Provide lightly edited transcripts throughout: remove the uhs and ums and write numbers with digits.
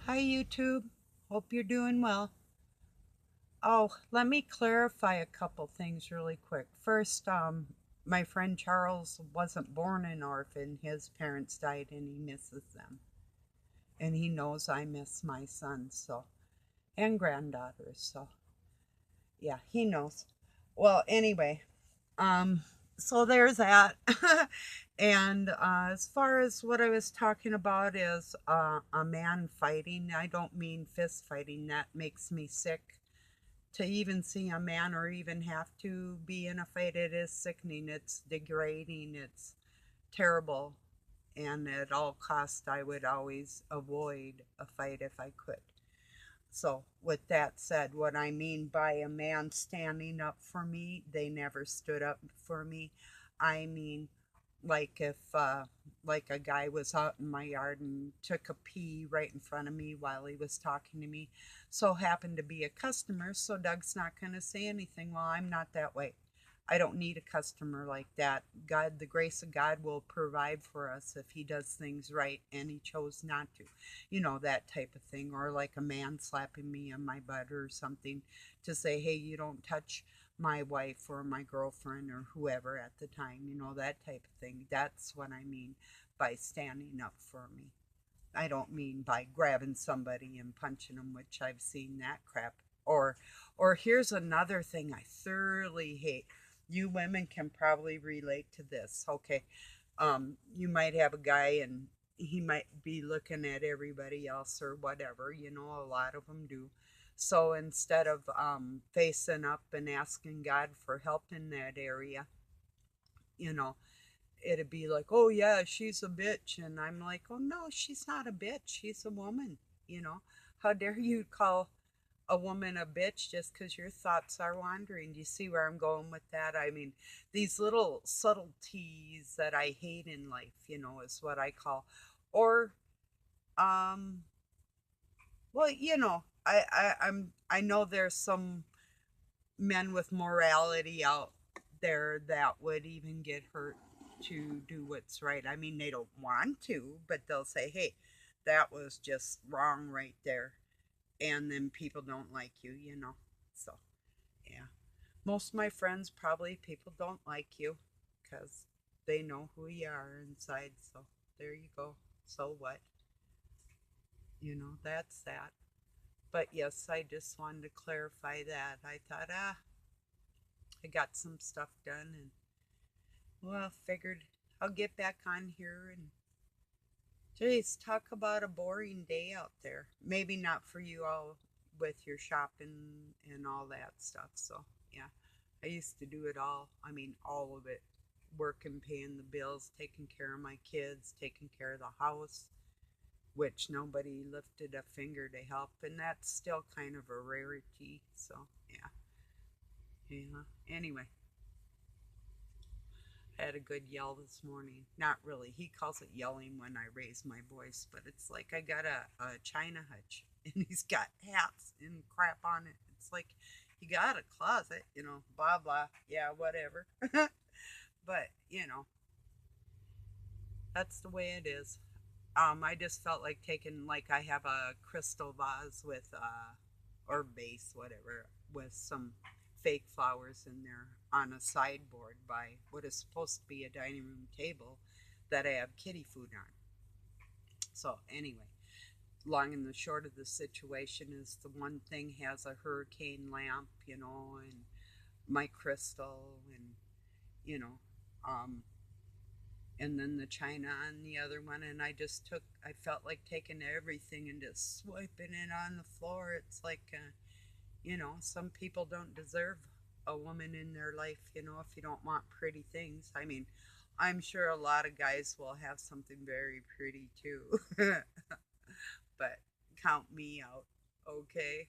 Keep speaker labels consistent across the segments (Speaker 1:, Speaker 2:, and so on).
Speaker 1: Hi, YouTube. Hope you're doing well. Oh, let me clarify a couple things really quick. First, my friend Charles wasn't born an orphan. His parents died and he misses them. And he knows I miss my sons, so, and granddaughters, so, yeah, he knows. Well, anyway, um, so there's that. And as far as what I was talking about is a man fighting, I don't mean fist fighting. That makes me sick. To even see a man or even have to be in a fight, it is sickening. It's degrading. It's terrible. And at all costs, I would always avoid a fight if I could. So, with that said, what I mean by a man standing up for me, they never stood up for me. I mean, like if like a guy was out in my yard and took a pee right in front of me while he was talking to me, so happened to be a customer, so Doug's not going to say anything. Well, I'm not that way. I don't need a customer like that. God, the grace of God will provide for us if he does things right and he chose not to. That type of thing. Or like a man slapping me on my butt or something to say, hey, you don't touch my wife or my girlfriend or whoever at the time, that type of thing. That's what I mean by standing up for me. I don't mean by grabbing somebody and punching them, which I've seen that crap. Or here's another thing I thoroughly hate. You women can probably relate to this. Okay, you might have a guy and he might be looking at everybody else or whatever. A lot of them do. So instead of facing up and asking God for help in that area, you know, it'd be like, oh yeah, she's a bitch. And I'm like, oh no, she's not a bitch. She's a woman. You know, how dare you call a woman a bitch just because your thoughts are wandering? Do you see where I'm going with that? I mean, these little subtleties that I hate in life, is what I call, or, um, well, I know there's some men with morality out there that would even get hurt to do what's right. I mean, they don't want to, but they'll say, hey, that was just wrong right there. And then people don't like you. So, yeah. Most of my friends probably people don't like you because they know who you are inside. So, there you go. So what? That's that. But yes, I just wanted to clarify that. I thought, I got some stuff done and, well, figured I'll get back on here and geez, talk about a boring day out there. Maybe not for you all with your shopping and all that stuff. So, yeah, I used to do it all. I mean, all of it. Working, paying the bills, taking care of my kids, taking care of the house, which nobody lifted a finger to help. And that's still kind of a rarity. So, yeah. Yeah. Anyway, I had a good yell this morning. Not really. He calls it yelling when I raise my voice, but it's like I got a China hutch and he's got hats and crap on it. It's like you got a closet, blah, blah. Yeah, whatever. But, that's the way it is. I just felt like taking, like, I have a crystal vase with, or vase, whatever, with some fake flowers in there on a sideboard by what is supposed to be a dining room table that I have kitty food on. So, anyway, long and the short of the situation is the one thing has a hurricane lamp, and my crystal and, you know, um, and then the china on the other one. And I felt like taking everything and just swiping it on the floor. It's like, some people don't deserve a woman in their life, if you don't want pretty things. I mean, I'm sure a lot of guys will have something very pretty too. But count me out, okay?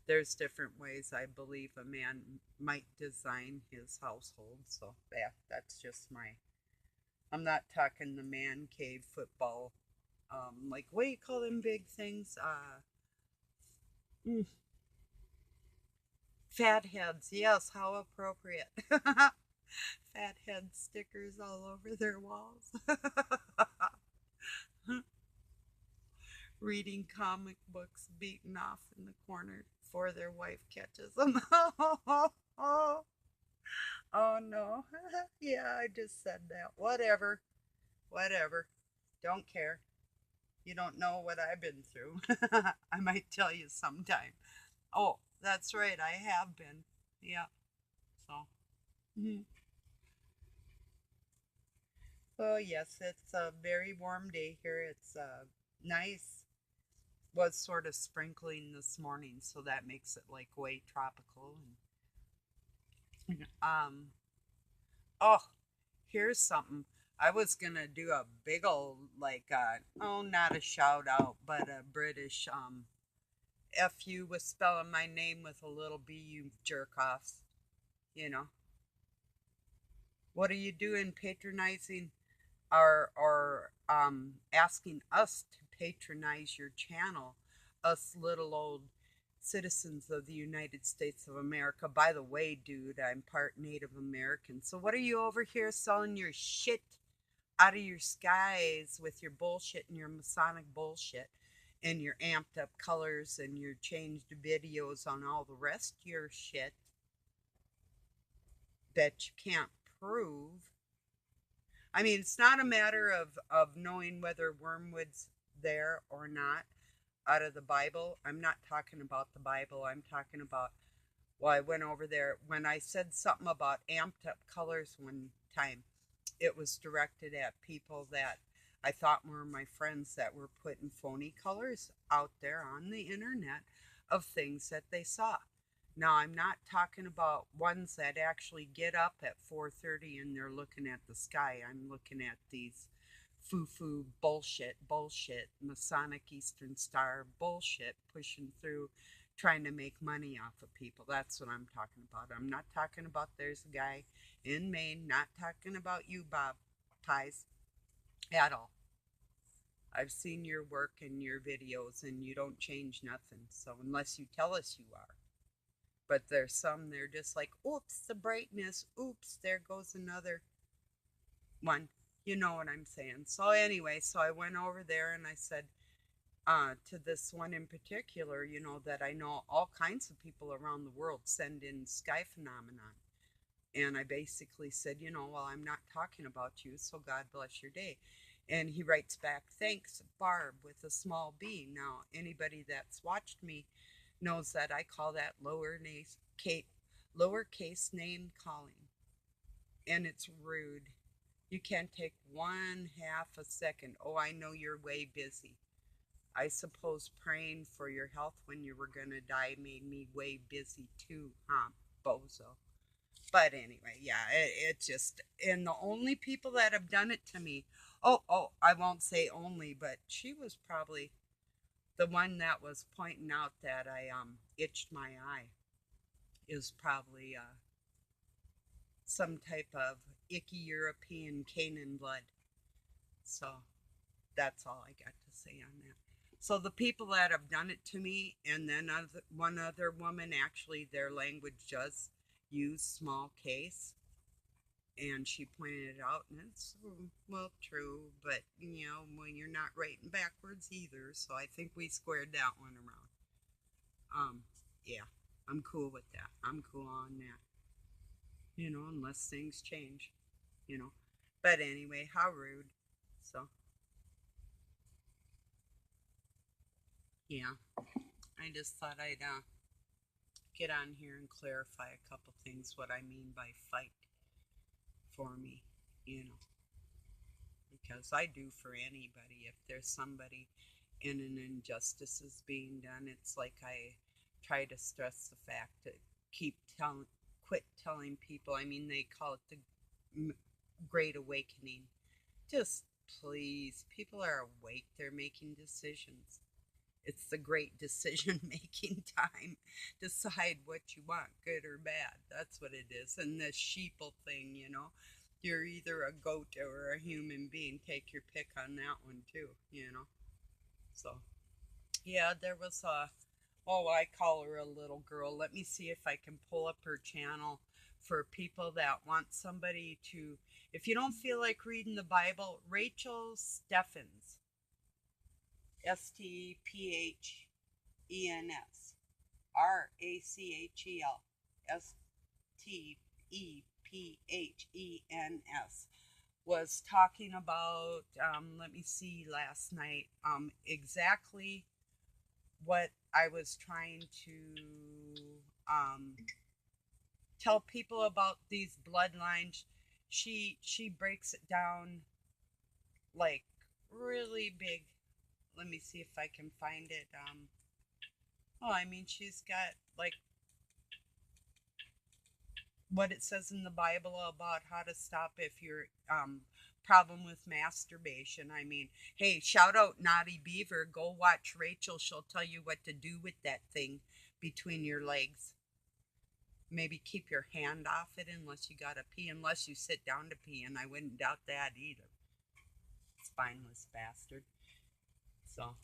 Speaker 1: There's different ways I believe a man might design his household. So, yeah, that's just my. I'm not talking the man cave football. Like, what do you call them big things? Mm, fat heads. Yes, how appropriate. Fat head stickers all over their walls. reading comic books, beaten off in the corner before their wife catches them. Oh, no. Yeah, I just said that. Whatever. Whatever. Don't care. You don't know what I've been through. I might tell you sometime. Oh, that's right. I have been. Yeah. So. Mhm. Oh, yes, it's a very warm day here. It's nice. Was sort of sprinkling this morning, so that makes it like way tropical. And oh, here's something. I was gonna do a big old like oh, not a shout out, but a British fu with spelling my name with a little b, you jerk offs. You know what are you doing patronizing or asking us to patronize your channel, us little old citizens of the United States of America. By the way, dude, I'm part Native American. So what are you over here selling your shit out of your skies with your bullshit and your Masonic bullshit and your amped up colors and your changed videos on all the rest of your shit that you can't prove? I mean, it's not a matter of knowing whether wormwood's there or not out of the Bible. I'm not talking about the Bible. I'm talking about, well, I went over there when I said something about amped up colors one time. It was directed at people that I thought were my friends that were putting phony colors out there on the internet of things that they saw. Now, I'm not talking about ones that actually get up at 4:30 and they're looking at the sky. I'm looking at these foo-foo bullshit, Masonic Eastern Star bullshit pushing through trying to make money off of people. That's what I'm talking about. I'm not talking about there's a guy in Maine, not talking about you, Bob Pies, at all. I've seen your work and your videos and you don't change nothing. So unless you tell us you are. But there's some, they're just like, oops, the brightness. Oops, there goes another one. You know what I'm saying. So anyway, so I went over there and I said to this one in particular, that I know all kinds of people around the world send in sky phenomenon. And I basically said, well, I'm not talking about you, so God bless your day. And he writes back, thanks, Barb, with a small b. Now, anybody that's watched me knows that I call that lowercase name calling. And it's rude. You can't take 1/2 a second. Oh, I know you're way busy. I suppose praying for your health when you were going to die made me way busy too, huh, bozo? But anyway, yeah, it just, and the only people that have done it to me, I won't say only, but she was probably the one that was pointing out that I itched my eye, is probably some type of icky European Canaan blood. So that's all I got to say on that. So the people that have done it to me, and then one other woman, actually, their language does use small case, and she pointed it out, and it's well true, but well, you're not writing backwards either, so I think we squared that one around. Yeah, I'm cool with that. I'm cool on that. Unless things change. You know, but anyway, how rude. So yeah, I just thought I'd get on here and clarify a couple things what I mean by fight for me. You know, because I do for anybody. If there's somebody in an injustice is being done, it's like I try to stress the fact to keep telling, quit telling people. I mean, they call it the Great Awakening. Just please, people are awake. They're making decisions. It's the great decision making time. Decide what you want, good or bad. That's what it is. And the sheeple thing, you're either a goat or a human being. Take your pick on that one, too. So, yeah, there was I call her a little girl. Let me see if I can pull up her channel for people that want somebody to, if you don't feel like reading the Bible, Rachel Steffens. Stephen's, Rachel, Stephen's, was talking about, let me see, last night, exactly what I was trying to tell people about these bloodlines. She breaks it down like really big. Let me see if I can find it. I mean, she's got like what it says in the Bible about how to stop if you're problem with masturbation. I mean, hey, shout out Naughty Beaver. Go watch Rachel. She'll tell you what to do with that thing between your legs. Maybe keep your hand off it unless you gotta pee, unless you sit down to pee, and I wouldn't doubt that either. Spineless bastard. So,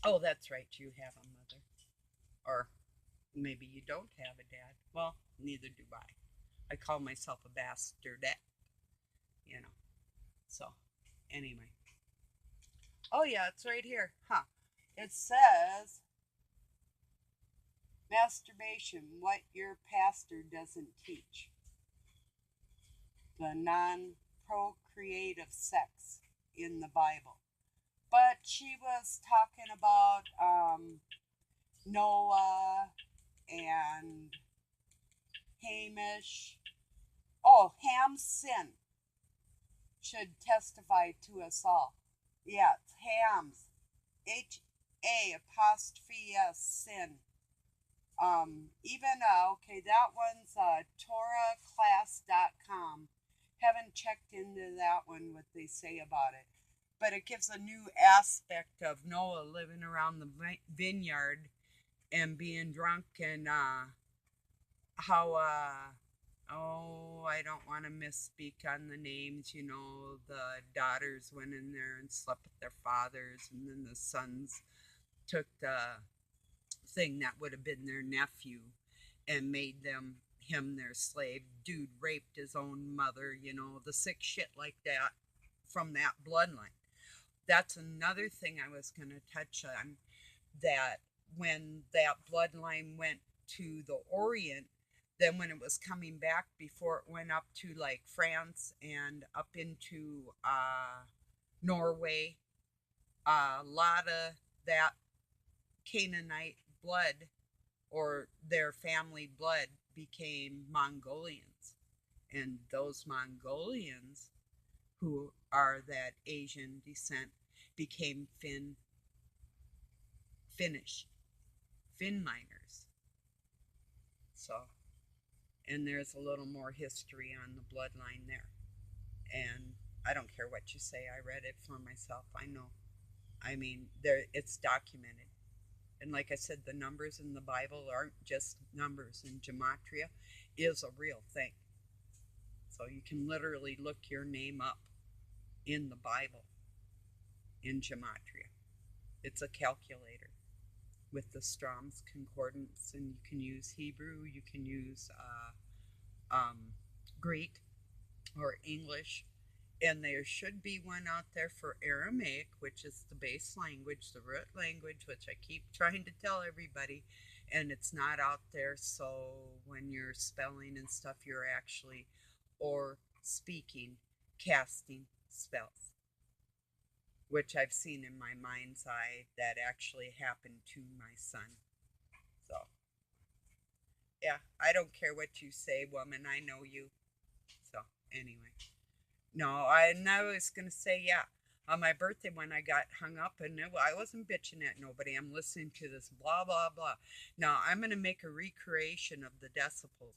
Speaker 1: oh, that's right, you have a mother. Or maybe you don't have a dad. Well, neither do I. I call myself a bastardette, you know. So, anyway. Oh, yeah, it's right here. Huh. It says masturbation, what your pastor doesn't teach. The non procreative sex in the Bible. But she was talking about Noah and Hamish. Oh, Ham's sin should testify to us all. Yeah, it's Ham's. HA''S sin. Okay, that one's TorahClass.com. Haven't checked into that one, what they say about it. But it gives a new aspect of Noah living around the vineyard and being drunk, and how, I don't want to misspeak on the names, the daughters went in there and slept with their fathers, and then the sons took the thing that would have been their nephew and made him their slave. Dude raped his own mother, the sick shit like that from that bloodline. That's another thing I was going to touch on, that when that bloodline went to the Orient, then when it was coming back, before it went up to like France and up into Norway, a lot of that Canaanite blood, or their family blood, became Mongolians. And those Mongolians, who are that Asian descent, became Finnish, Finn miners. So, and there's a little more history on the bloodline there. And I don't care what you say, I read it for myself. I know. I mean, it's documented. And like I said, the numbers in the Bible aren't just numbers, and gematria is a real thing. So you can literally look your name up in the Bible in gematria. It's a calculator with the Strong's Concordance, and you can use Hebrew, you can use Greek or English, and there should be one out there for Aramaic, which is the base language, the root language, which I keep trying to tell everybody, and it's not out there. So when you're spelling and stuff, you're actually, or speaking, casting spells, which I've seen in my mind's eye that actually happened to my son. So, yeah, I don't care what you say, woman. I know you. So, anyway. No, I was going to say, yeah, on my birthday when I got hung up, and I wasn't bitching at nobody. I'm listening to this blah, blah, blah. Now, I'm going to make a recreation of the decibels.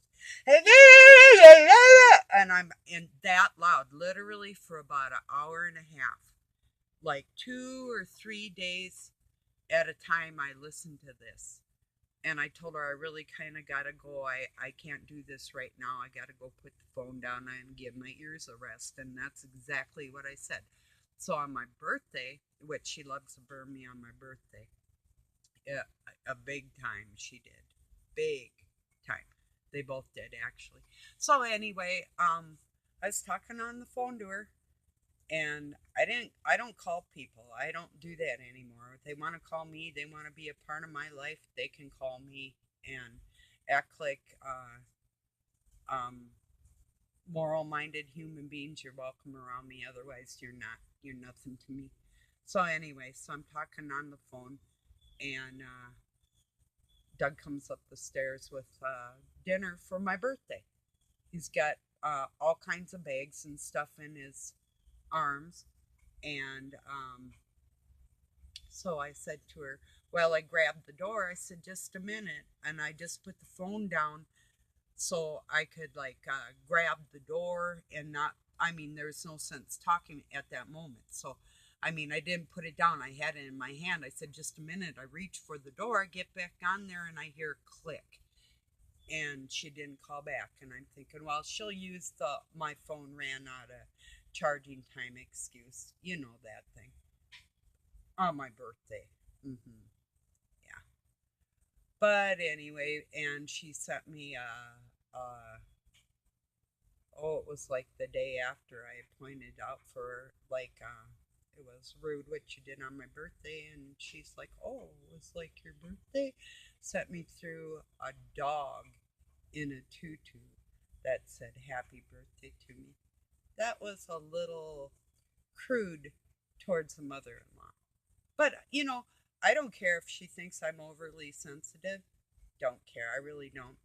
Speaker 1: And I'm in that loud, literally for about an hour and a half. Like 2 or 3 days at a time, I listened to this. And I told her I really kind of got to go. I can't do this right now. I got to go put the phone down and give my ears a rest. And that's exactly what I said. So on my birthday, which she loves to burn me on my birthday, a big time she did. Big time. They both did, actually. So anyway, I was talking on the phone to her. And I don't call people. I don't do that anymore. If they want to call me, they want to be a part of my life, they can call me and act like um, moral minded human beings. You're welcome around me. Otherwise, you're not. You're nothing to me. So, anyway, so I'm talking on the phone, and Doug comes up the stairs with dinner for my birthday. He's got all kinds of bags and stuff in his arms. And so I said to her, well, I grabbed the door. I said, just a minute. And I just put the phone down so I could grab the door and not, I mean, there's no sense talking at that moment. So, I mean, I didn't put it down. I had it in my hand. I said, just a minute. I reach for the door. I get back on there and I hear click. And she didn't call back. And I'm thinking, well, she'll use the my phone ran out of charging time excuse. You know that thing. On my birthday. Mm-hmm. Yeah. But anyway, and she sent me oh, it was like the day after I pointed out for it was rude what you did on my birthday, and she's like, oh, it was like your birthday. Sent me through a dog in a tutu that said happy birthday to me. That was a little crude towards the mother-in-law. But, I don't care if she thinks I'm overly sensitive. Don't care. I really don't.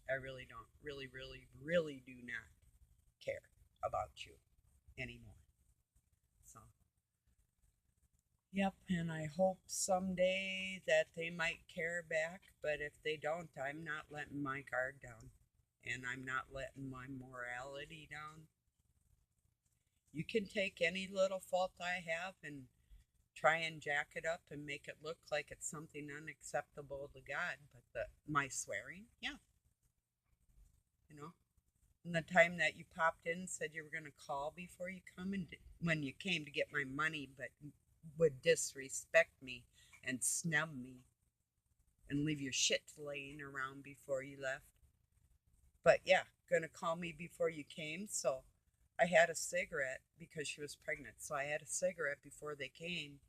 Speaker 1: I really don't. Really, really, really do not care about you anymore. So, yep. And I hope someday that they might care back. But if they don't, I'm not letting my guard down. And I'm not letting my morality down. You can take any little fault I have and try and jack it up and make it look like it's something unacceptable to God. But my swearing, yeah, you know. And the time that you popped in and said you were going to call before you come, and when you came to get my money, but would disrespect me and snub me and leave your shit laying around before you left. But yeah, gonna call me before you came. So I had a cigarette because she was pregnant. So I had a cigarette before they came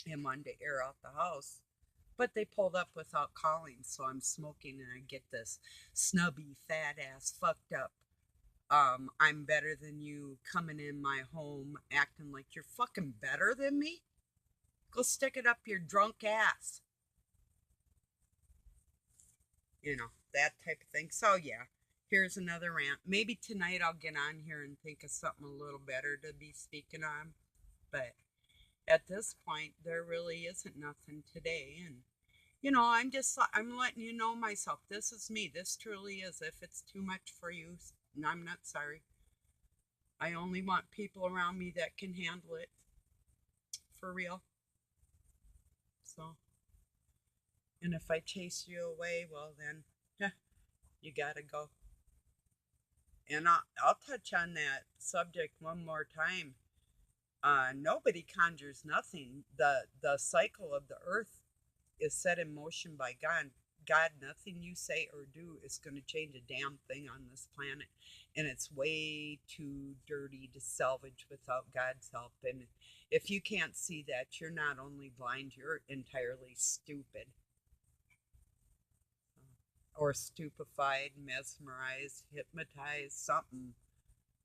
Speaker 1: and wanted to air out the house. But they pulled up without calling, so I'm smoking and I get this snubby, fat ass, fucked up. I'm better than you coming in my home acting like you're fucking better than me? Go stick it up your drunk ass. That type of thing. So, yeah, here's another rant. Maybe tonight I'll get on here and think of something a little better to be speaking on. But at this point, there really isn't nothing today. And I'm letting you know myself. This is me. This truly is. If it's too much for you, I'm not sorry. I only want people around me that can handle it for real. So, and if I chase you away, well, then, yeah, you gotta go. And I'll touch on that subject one more time. Nobody conjures nothing. The cycle of the earth is set in motion by God. God, nothing you say or do is going to change a damn thing on this planet. And it's way too dirty to salvage without God's help. And if you can't see that, you're not only blind, you're entirely stupid. Or stupefied, mesmerized, hypnotized, something.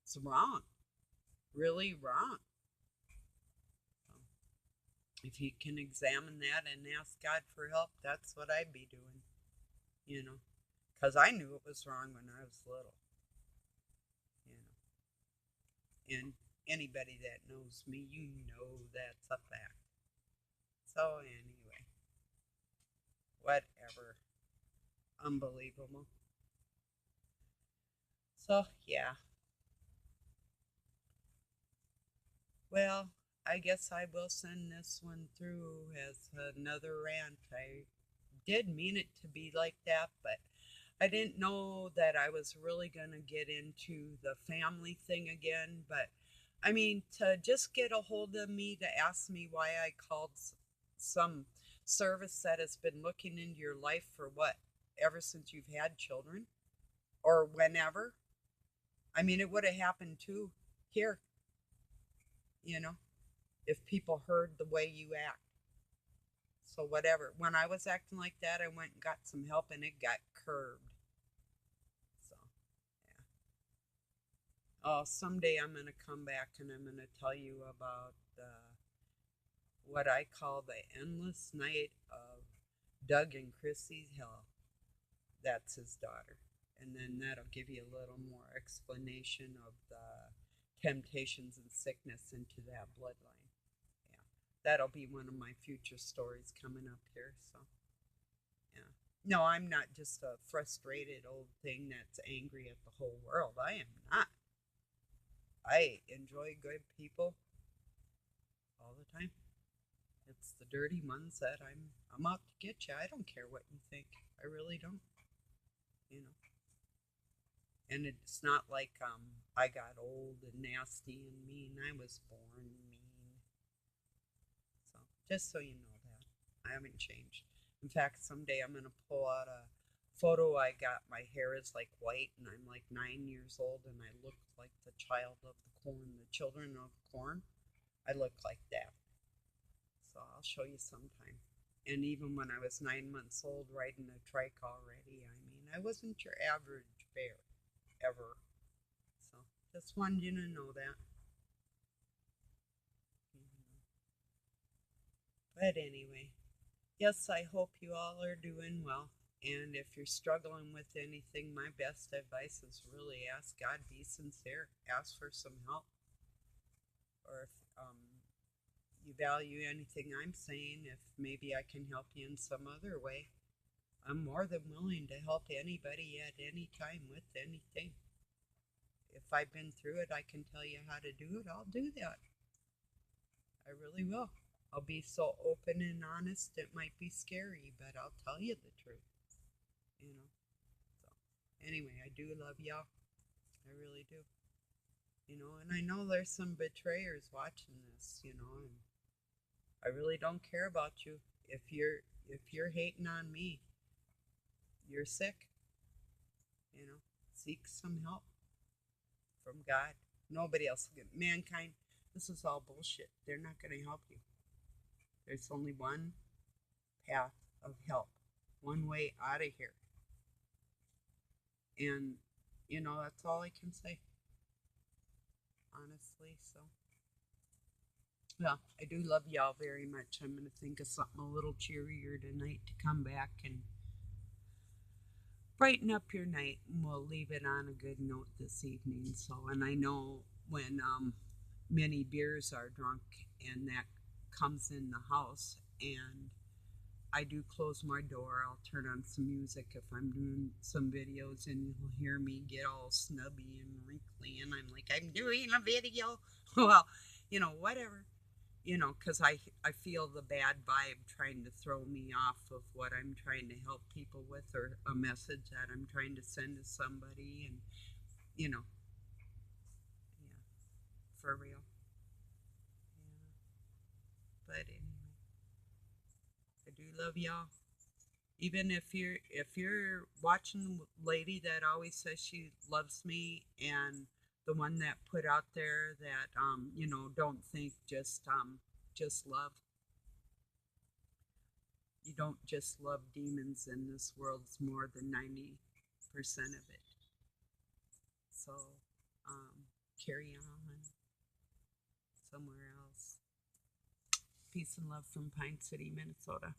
Speaker 1: It's wrong. Really wrong. If you can examine that and ask God for help, that's what I'd be doing, you know, because I knew it was wrong when I was little, you know, and anybody that knows me, that's a fact. So, anyway, whatever. Unbelievable. So, yeah. Well, I guess I will send this one through as another rant. I did mean it to be like that, but I didn't know that I was really going to get into the family thing again. But I mean, to just get a hold of me to ask me why I called some service that has been looking into your life for what, ever since you've had children or whenever. I mean, it would have happened too here. you know, if people heard the way you act. So whatever. When I was acting like that, I went and got some help and it got curbed. So yeah. Oh, someday I'm gonna come back and I'm gonna tell you about what I call the endless night of Doug and Chrissy Hill. That's his daughter. And then that'll give you a little more explanation of the temptations and sickness into that bloodline. Yeah. That'll be one of my future stories coming up here. So, yeah. No, I'm not just a frustrated old thing that's angry at the whole world. I am not. I enjoy good people all the time. It's the dirty ones that I'm out to get you. I don't care what you think. I really don't. You know. And it's not like I got old and nasty and mean. I was born mean. So just so you know that I haven't changed. In fact, someday I'm gonna pull out a photo I got. My hair is like white, and I'm like 9 years old, and I look like the child of the corn, the children of corn. I look like that. So I'll show you sometime. And even when I was 9 months old, riding a trike already, I mean, I wasn't your average bear ever. So just wanted you to know that. But anyway, yes, I hope you all are doing well. And if you're struggling with anything, my best advice is really ask God, be sincere, ask for some help. Or if you value anything I'm saying, if maybe I can help you in some other way, I'm more than willing to help anybody at any time with anything. If I've been through it, I can tell you how to do it, I'll do that. I really will. I'll be so open and honest, it might be scary, but I'll tell you the truth, you know. So, anyway, I do love y'all. I really do. You know, and I know there's some betrayers watching this, you know, and I really don't care about you. If you're hating on me, you're sick, you know. Seek some help from God. Nobody else will get mankind. This is all bullshit. They're not going to help you. There's only one path of help, one way out of here. And, you know, that's all I can say, honestly. So, well, I do love y'all very much. I'm going to think of something a little cheerier tonight to come back and brighten up your night. And we'll leave it on a good note this evening. So, and I know when many beers are drunk and that comes in the house, and I do close my door. I'll turn on some music if I'm doing some videos, and you'll hear me get all snubby and wrinkly, and I'm like, I'm doing a video. Well, you know, whatever. You know, because I feel the bad vibe trying to throw me off of what I'm trying to help people with, or a message that I'm trying to send to somebody, and, you know, yeah, for real. Yeah. But anyway, I do love y'all. Even if you're watching the lady that always says she loves me, and the one that put out there that you know, don't think, just love. You don't just love demons in this world. It's more than 90% of it. So carry on somewhere else. Peace and love from Pine City, Minnesota.